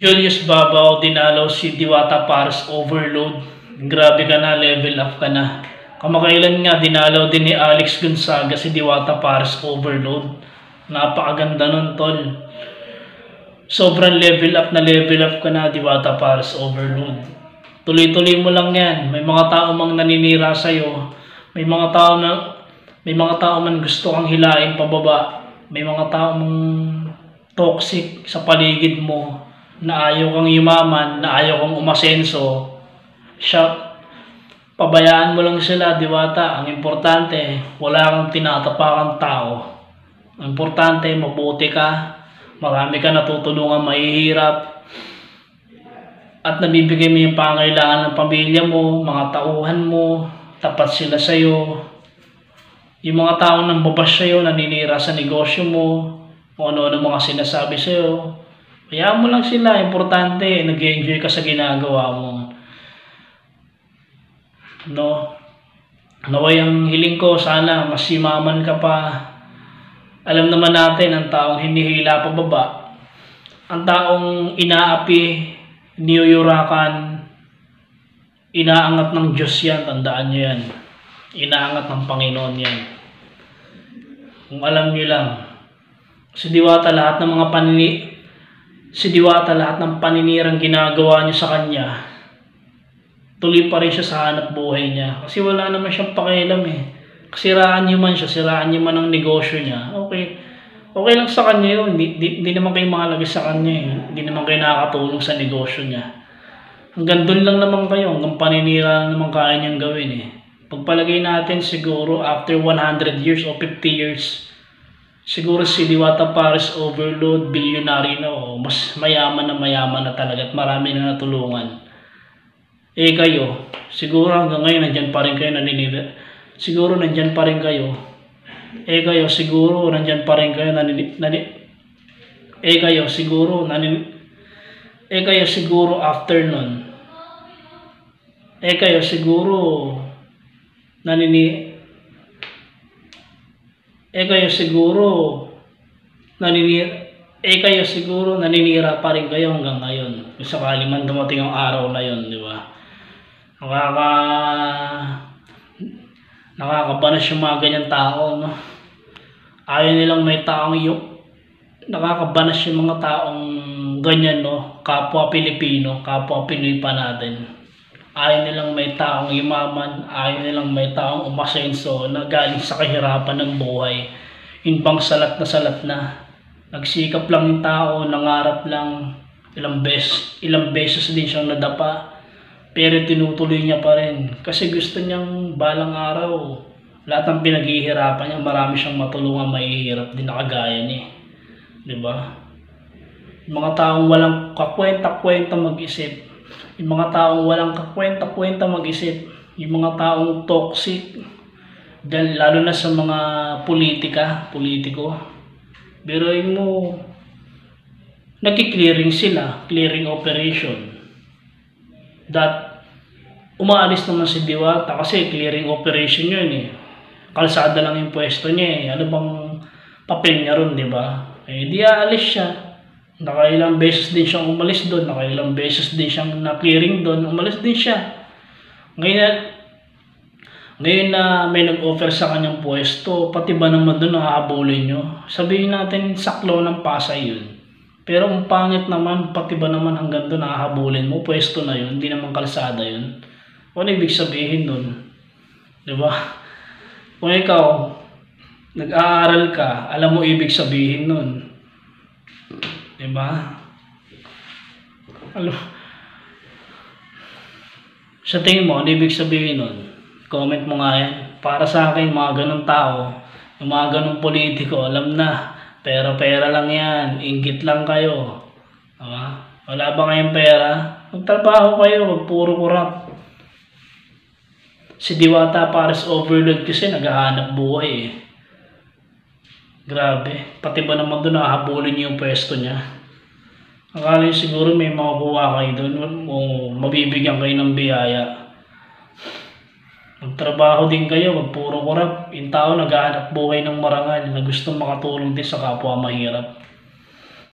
Julius Babaw dinalaw si Diwata Pares Overload. Grabe ka na, level up ka na. Kamakailan nga dinalaw din ni Alex Gonzaga si Diwata Pares Overload. Napakaganda nun, tol. Sobrang level up na level up ka na, Diwata Pares Overload. Tuloy-tuloy mo lang yan. May mga tao mang naninira sa'yo. May mga tao man gusto kang hilain pababa. May mga tao mang toxic sa paligid mo, na ayaw kang yumaman, na ayaw kang umasenso. Pabayaan mo lang sila, Diwata. Ang importante, wala kang tinatapakang tao. Ang importante, mabuti ka. Marami ka natutulungan mahihirap. At nabibigay mo yung pangailangan ng pamilya mo, mga tauhan mo. Tapat sila sa'yo. Yung mga taong nang babash sa'yo, naninira sa negosyo mo, kung ano-ano mga sinasabi sa'yo, hayaan mo lang sila. Importante, nag-enjoy ka sa ginagawa mo. No? Naway ang hiling ko, sana mas yumaman ka pa. Alam naman natin, ang taong hinihila pababa, ang taong inaapi, niyuyurakan, inaangat ng Diyos yan, tandaan nyo yan. Inaangat ng Panginoon yan. Kung alam nyo lang, si Diwata lahat ng paninirang ginagawa niyo sa kanya, tuloy pa rin siya sa hanap buhay niya. Kasi wala naman siyang pakialam eh. Siraan niyo man siya, siraan niyo man ang negosyo niya, okay lang sa kanya yun. Hindi naman kayo mahalaga sa kanya eh. Hindi naman kayo nakakatulong sa negosyo niya. Hanggang doon lang naman kayo, hanggang paninira naman kaya niyang gawin eh. Pagpalagay natin siguro after 100 years o 50 years, siguro si Diwata Pares Overload, bilyonary na o mas mayaman na talaga at marami na natulungan. Eh kayo, siguro hanggang ngayon nandyan pa rin kayo naninira. Siguro nandyan pa rin kayo. Eh kayo, siguro nandyan pa rin kayo siguro after nun. Eh kayo siguro naninira pa rin kayo hanggang ngayon. Kung sakali man dumating ang araw na yun, di ba? Nakakabanas yung mga ganyan tao, no? Ayaw nilang may taong nakakabanas yung mga taong ganyan, no? Kapwa Pilipino, kapwa Pinoy pa natin. Ayaw nilang may taong yumaman, ayaw nilang may taong umasenso na galing sa kahirapan ng buhay. Yun bang salat na. Nagsikap lang yung tao, nangarap lang, ilang beses din siyang nadapa, pero tinutuloy niya pa rin. Kasi gusto niyang balang araw, lahat ng pinaghihirapan niya, marami siyang matulungan mahihirap din na kagaya niya. Diba? Yung mga taong walang kakwenta-kwenta mag-isip, yung mga taong walang kakwenta-kwenta mag-isip, yung mga taong toxic, dahil lalo na sa mga politiko, biruin mo, nagki-clearing sila, clearing operation. Umaalis naman si Diwata kasi clearing operation yun eh. Kalsada lang yung pwesto niya eh. Ano bang papel niya ron, di ba? Eh di aalis siya. Nakailang beses din siyang umalis doon, nakailang beses din siyang na-clearing doon, umalis din siya. Ngayon na may nag-offer sa kanyang pwesto, pati ba naman doon nakahabulin nyo? Sabihin natin saklo ng Pasay yun. Pero ang pangit naman, pati ba naman hanggang doon nakahabulin mo, pwesto na yun, hindi naman kalsada yun. Ano ibig sabihin doon? Diba? Kung ikaw, nag-aaral ka, alam mo ibig sabihin nun. Diba? Sa tingin mo, ano ibig sabihin nun? Comment mo nga yan. Para sa akin, mga ganun tao, yung mga ganung politiko, alam na, pera lang yan, inggit lang kayo. Diba? Wala ba kayong pera? Magtrabaho kayo, wag puro kurap. Si Diwata Pares Overload kasi naghahanap buhay eh. Grabe, pati ba naman doon nakahabulin niyo yung pwesto niya? Akala niyo siguro may makukuha kayo doon o mabibigyan kayo ng biyaya. Magtrabaho din kayo, wag puro kurap. Yung tao naghahanap buhay ng marangal na gustong makatulong din sa kapwa mahirap.